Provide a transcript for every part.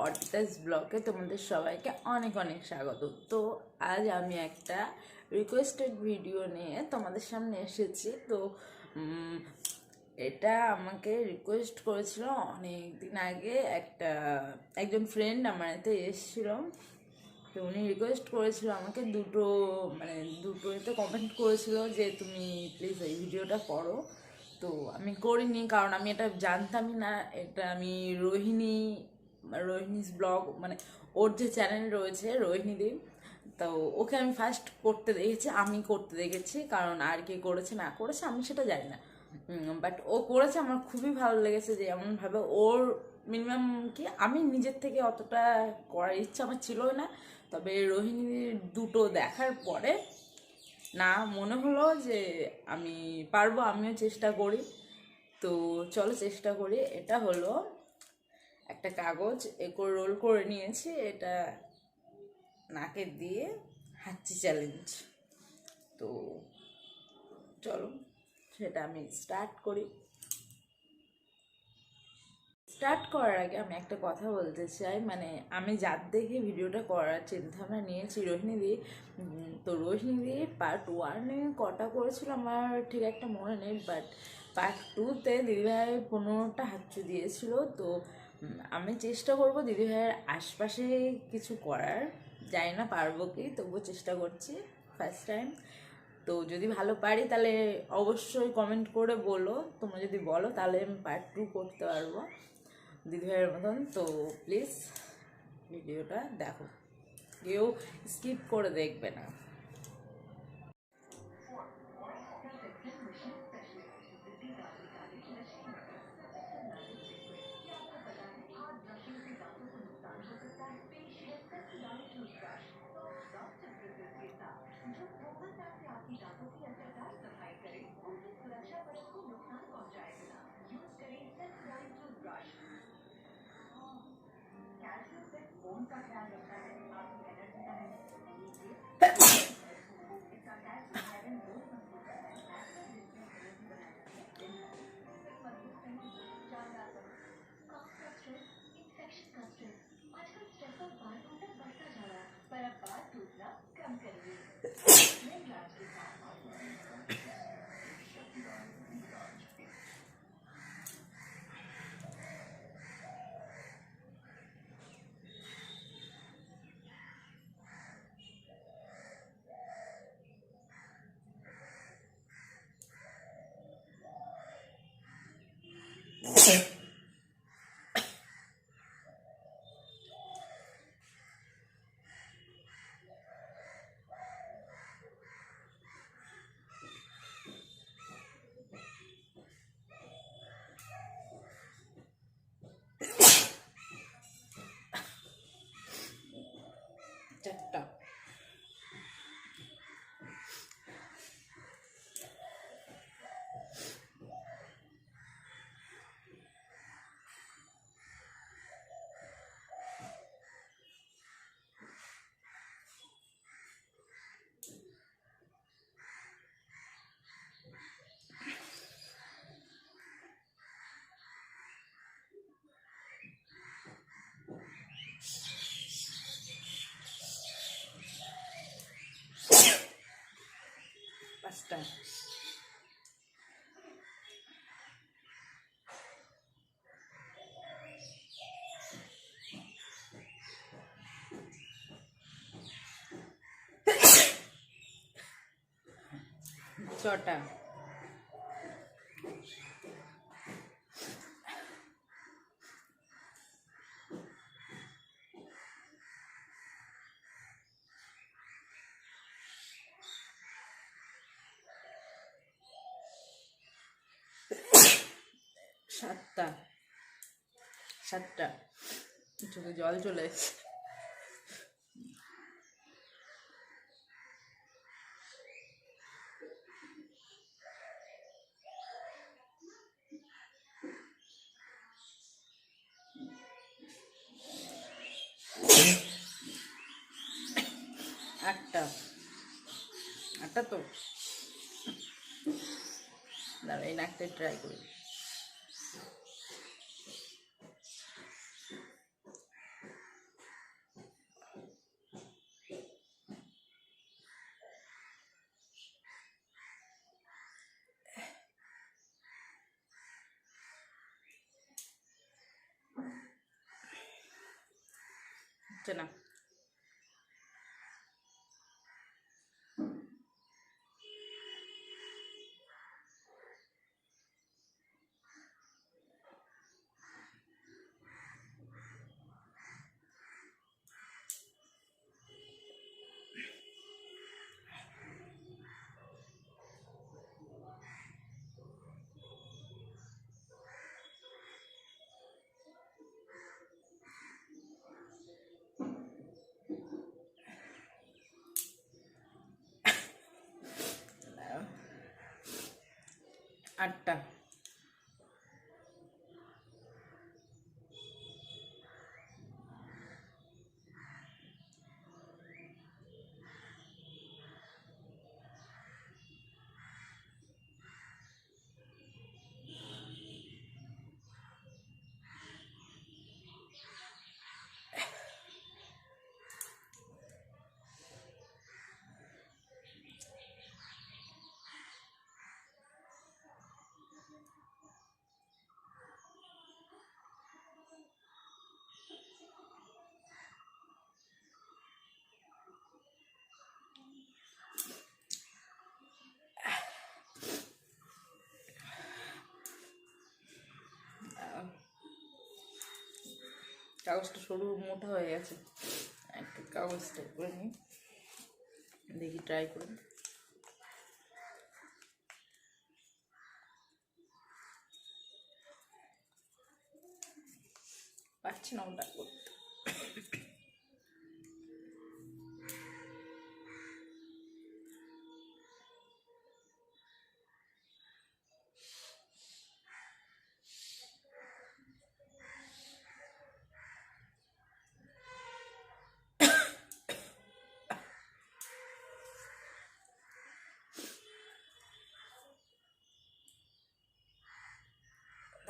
অর্পিতাস ব্লগে তোমাদের সবাইকে অনেক অনেক স্বাগত। তো আজ আমি একটা রিকোয়েস্টেড ভিডিও নিয়ে তোমাদের সামনে এসেছি। তো এটা আমাকে রিকোয়েস্ট করেছিল অনেক দিন আগে, একজন ফ্রেন্ড আমার এতে এসেছিল। তো উনি রিকোয়েস্ট করেছিল আমাকে দুটোতে কমেন্ট করেছিল যে তুমি প্লিজ এই ভিডিওটা করো। তো আমি করিনি, কারণ আমি এটা জানতামই না। এটা আমি রোহিণীস ব্লগ, মানে ওর যে চ্যানেল রয়েছে রোহিণীদি, তো ওকে আমি ফার্স্ট করতে দেখেছি, আমি করতে দেখেছি। কারণ আর কে করেছে না করেছে আমি সেটা জানি না, বাট ও করেছে, আমার খুবই ভালো লেগেছে যে এমনভাবে ওর মিনিমাম কি আমি নিজের থেকে অতটা করার ইচ্ছা আমার ছিলই না। তবে রোহিণীর দুটো দেখার পরে না মনে হলো যে আমি পারবো, আমিও চেষ্টা করি। তো চলো চেষ্টা করি। এটা হলো একটা কাগজ করে রোল করে নিয়েছি, এটা নাকে দিয়ে হাঁচি চ্যালেঞ্জ। তো চলো সেটা আমি স্টার্ট করি। স্টার্ট করার আগে আমি একটা কথা বলতে চাই, মানে আমি যার দেখে ভিডিওটা করার চিন্তাভাবনা নিয়েছি রোহিণীদি। তো রোহিণীদি পার্ট 1-এ কটা করেছিল আমার ঠিক একটা মনে নেই, বাট পার্ট 2-তে দিদিভাই 15টা হাঁচু দিয়েছিল। তো আমি চেষ্টা করব দিদিভাইয়ের আশপাশে কিছু করার, জানি না পারবো কি, তবুও চেষ্টা করছি ফার্স্ট টাইম। তো যদি ভালো পারি তাহলে অবশ্যই কমেন্ট করে বলো, তোমরা যদি বলো তাহলে আমি পার্ট 2 করতে পারবো দিদিভাইয়ের মতন। তো প্লিজ ভিডিওটা দেখো, কেউ স্কিপ করে দেখবে না। চারটা, পাঁচটা, ছটা, সাতটা, সাতটা, চোখে জল চলে এসেছে। আটটা, আটটা তো দাঁড়া, এই নাকটা ট্রাই করি। হচ্ছে না। আটটা। কাগজটা সরু মোটা হয়ে গেছে, একটু কাগজটা করে নিই, দেখি ট্রাই করে। পারছি না ওটা করতে।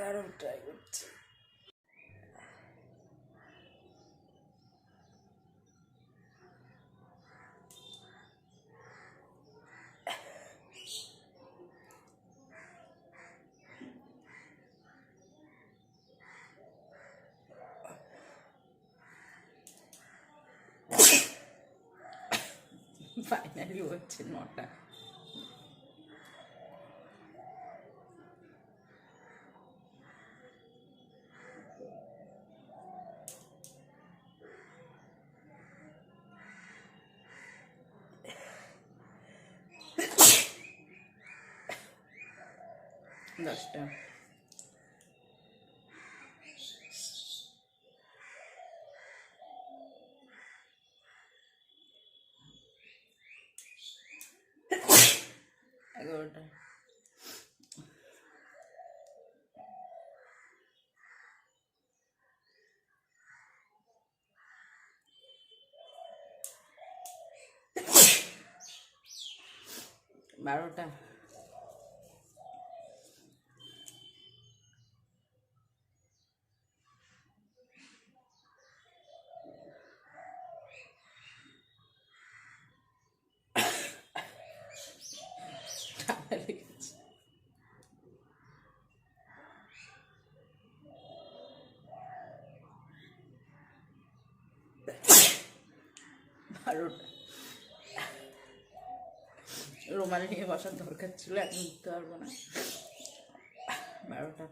আরও ট্রাই করছি। ফাইনালি হচ্ছে 9টা। দশটা। এগারোটা। বারোটা। ঠান্ডা লেগেছে। বারোটা। রুমাল নিয়ে বসার দরকার ছিল, এখন উঠতে পারবো না। বারোটা।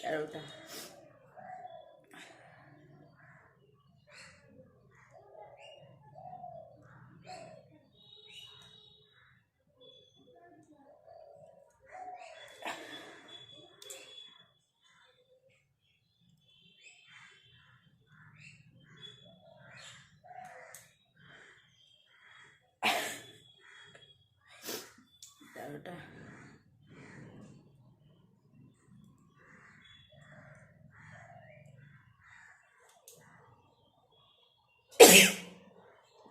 তেরোটা। তেরোটা।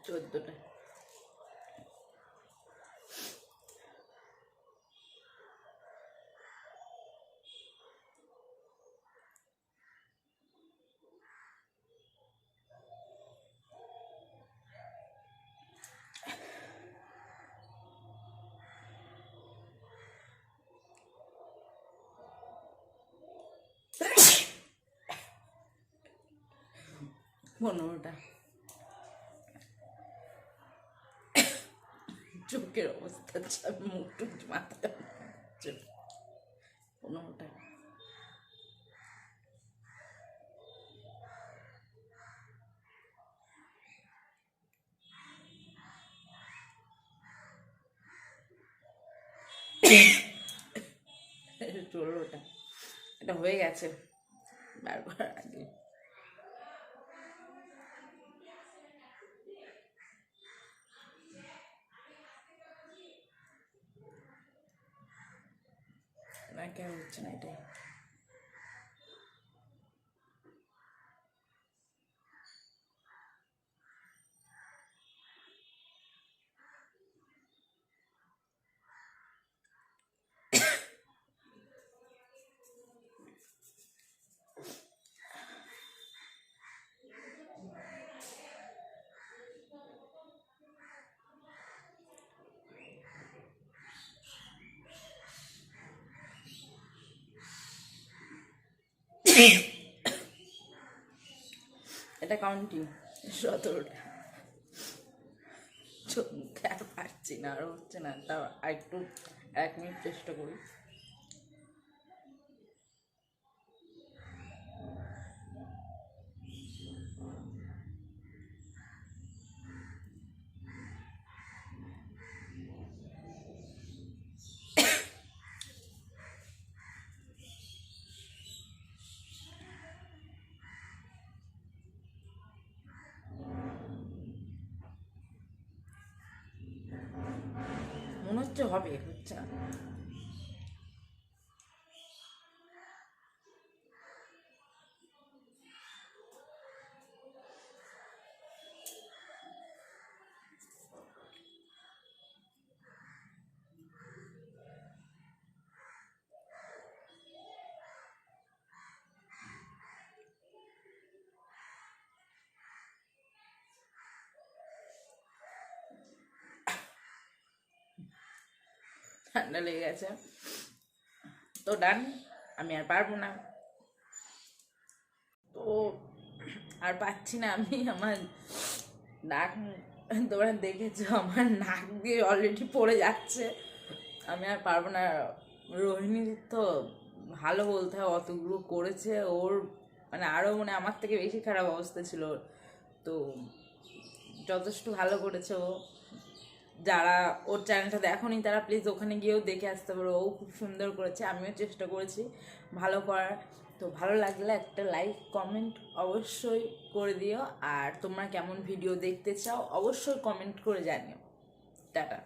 চোদ্দোটা। 15টা। চোখের অবস্থা, মুখ টুক মাথা 15টা। ষোলোটা, এটা হয়ে গেছে বার করার আগে। না কেন হচ্ছে না এটাই। এটা কাউন্টিং 17টা। চোখ মুখে আর পারছি না, আর হচ্ছে না, তাও আর একটু 1 মিনিট চেষ্টা করি। মনে হচ্ছে হবে, হচ্ছে না। ঠান্ডা লেগে গেছে তো ডান, আমি আর পারবো না, তো আর পাচ্ছি না আমি। আমার নাক, তোমরা দেখেছো আমার নাক দিয়ে অলরেডি পড়ে যাচ্ছে, আমি আর পারবো না। রোহিণীর তো ভালো বলতে হয়, অতগুলো করেছে, ওর মানে আরও মানে আমার থেকে বেশি খারাপ অবস্থা ছিল ওর, তো যথেষ্ট ভালো করেছে ও। যারা ওর চ্যানেলটা দেখোনি তারা প্লিজ ওখানে গিয়েও দেখে আসতে পারো, ও খুব সুন্দর করেছে, আমিও চেষ্টা করেছি ভালো করার। তো ভালো লাগলে একটা লাইক কমেন্ট অবশ্যই করে দিও, আর তোমরা কেমন ভিডিও দেখতে চাও অবশ্যই কমেন্ট করে জানিও। টাটা।